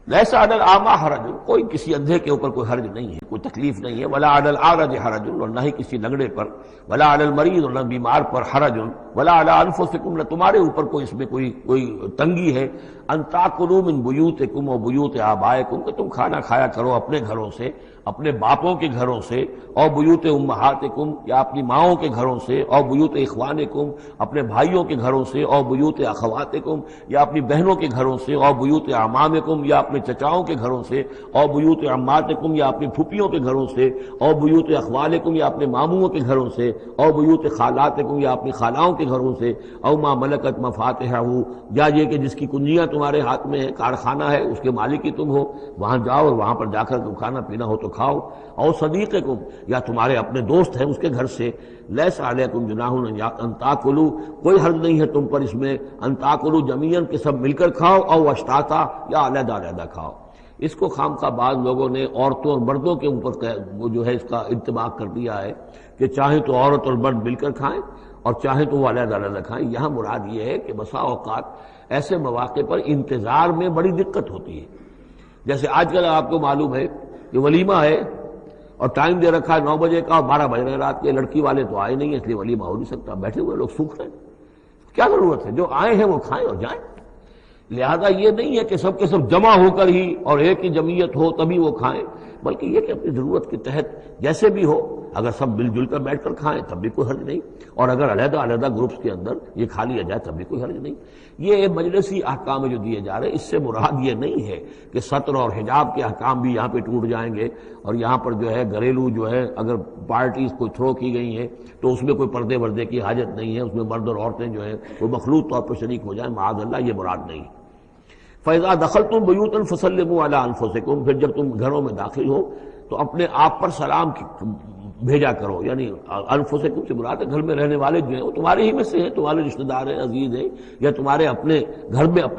لیسا علی الاعمی حرج، کوئی کسی اندھے کے اوپر کوئی حرج نہیں ہے، کوئی تکلیف نہیں ہے، ولا علی الاعرج حرج، اور نہ ہی کسی لنگڑے پر، ولا علی المریض، اور نہ بیمار پر حرج، ولا علی انفسکم، نہ تمہارے اوپر کوئی اس میں کوئی تنگی ہے، ان تاکلوا من بیوتکم و بیوت آبائکم، کہ تم کھانا کھایا کرو اپنے گھروں سے، اپنے باپوں کے گھروں سے، اور بیوت امہاتکم، یا اپنی ماؤں کے گھروں سے، اور بیوت اخوانکم، اپنے بھائیوں کے گھروں سے، اور بیوت اخواتکم، یا اپنی بہنوں کے گھروں سے، اور بیوت اعمامکم، یا اپنے چچاؤں کے گھروں سے، اور بیوت عماتکم، یا اپنی پھوپھیوں کے گھروں سے، اور بیوت اخوالکم، یا اپنے ماموں کے گھروں سے، اور بیوت خالاتکم، یا اپنی خالاؤں کے گھروں سے، او ما ملکت مفاتحہ، یا یہ کہ جس کی کنجیاں تمہارے ہاتھ میں ہے، کارخانہ ہے، اس کے مالک ہی تم ہو، وہاں جاؤ اور وہاں پر جا کر تم کھانا پینا ہو تو کھاؤ، اور صدیقکم، یا تمہارے اپنے دوست ہیں اس کے گھر سے، لیس علیکم جناح ان تاکلوا، کوئی حرج نہیں ہے تم پر اس میں، ان تاکلوا جمیعا، کہ سب مل کر کھاؤ، او اشتاتا، یا علیحدہ علیحدہ کھاؤ۔ اس کو خامخواہ بعض لوگوں نے عورتوں اور مردوں کے اوپر وہ جو ہے اس کا انطباق کر دیا ہے کہ چاہیں تو عورت اور مرد مل کر کھائیں اور چاہیں تو وہ علیحدہ علیحدہ کھائیں۔ یہاں مراد یہ ہے کہ بسا اوقات ایسے مواقع پر انتظار میں بڑی دقت ہوتی ہے، جیسے آج کل آپ کو معلوم ہے کہ ولیمہ ہے اور ٹائم دے رکھا ہے 9 بجے کا اور 12 بج رہے ہیں رات کے، لڑکی والے تو آئے نہیں، اس لیے ولیمہ ہو نہیں سکتا، بیٹھے ہوئے لوگ سوکھ رہے ہیں، کیا ضرورت ہے؟ جو آئے ہیں وہ کھائیں اور جائیں۔ لہذا یہ نہیں ہے کہ سب کے سب جمع ہو کر ہی اور ایک ہی جمعیت ہو تبھی وہ کھائیں، بلکہ یہ کہ اپنی ضرورت کے تحت جیسے بھی ہو، اگر سب مل جل کر بیٹھ کر کھائیں تب بھی کوئی حرج نہیں، اور اگر علیحدہ علیحدہ گروپس کے اندر یہ کھا لیا جائے تب بھی کوئی حرج نہیں۔ یہ مجلسی احکام جو دیے جا رہے ہیں، اس سے مراد یہ نہیں ہے کہ ستر اور حجاب کے احکام بھی یہاں پہ ٹوٹ جائیں گے، اور یہاں پر جو ہے گھریلو جو ہے اگر پارٹیز کوئی تھرو کی گئی ہیں تو اس میں کوئی پردے وردے کی حاجت نہیں ہے، اس میں مرد اور عورتیں جو ہیں وہ مخلوط طور پر شریک ہو جائیں، معاذ اللہ، یہ مراد نہیں۔ فَإِذَا دَخَلْتُمْ بُيُوتًا فَسَلِّمُوا عَلَىٰ أَنفُسِكُمْ، پھر جب تم گھروں میں داخل ہو تو اپنے آپ پر سلام بھیجا کرو، یعنی انفسکم سے مراد ہے گھر میں رہنے والے جو ہیں وہ تمہارے ہی میں سے ہیں، تمہارے رشتہ دار ہیں، عزیز ہیں، یا تمہارے اپنے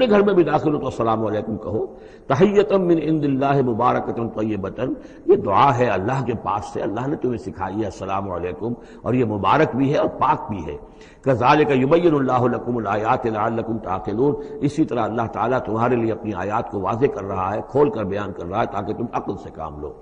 گھر میں بھی داخل ہو تو السلام علیکم کہو۔ تحیۃ من عند اللہ مبارکۃ طیبۃ، یہ دعا ہے اللہ کے پاس سے، اللہ نے تمہیں سکھائی ہے السلام علیکم، اور یہ مبارک بھی ہے اور پاک بھی ہے۔ کذالک یبین اللہ لکم الآیات لعلکم تعقلون، اسی طرح اللہ تعالیٰ تمہارے لیے اپنی آیات کو واضح کر رہا ہے، کھول کر بیان کر رہا ہے تاکہ تم عقل سے کام لو۔